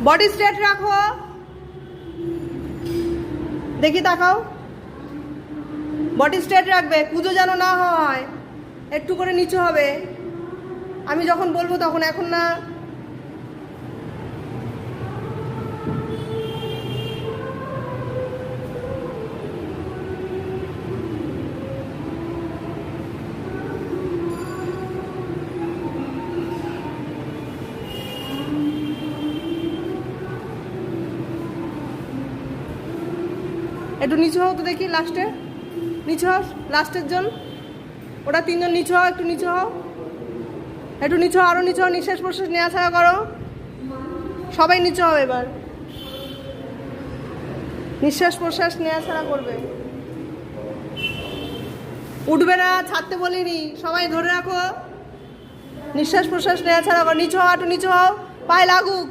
Body straight রাখো, দেখি তাকাও। বডি স্ট্রেট রাখবে, কুঁজো যেন না হয়, একটু করে নিচু হবে। আমি যখন বলবো তখন, এখন না। একটু নিচু হও তো দেখি, লাস্টে নিচু হও, লাস্টের জন, ওটা তিনজন নিচু হও, একটু নিচু হও, একটু নিচু হও, আরও নিচু হও, নিঃশ্বাস প্রশ্বাস নেওয়া ছাড়া করো। সবাই নিচু হও এবার, নিঃশ্বাস প্রশ্বাস নেওয়া ছাড়া করবে, উঠবে না, ছাড়তে বলিনি, সবাই ধরে রাখো, নিঃশ্বাস প্রশ্বাস নেওয়া ছাড়া করো। নিচু হও, একটু নিচু হও, পায়ে লাগুক।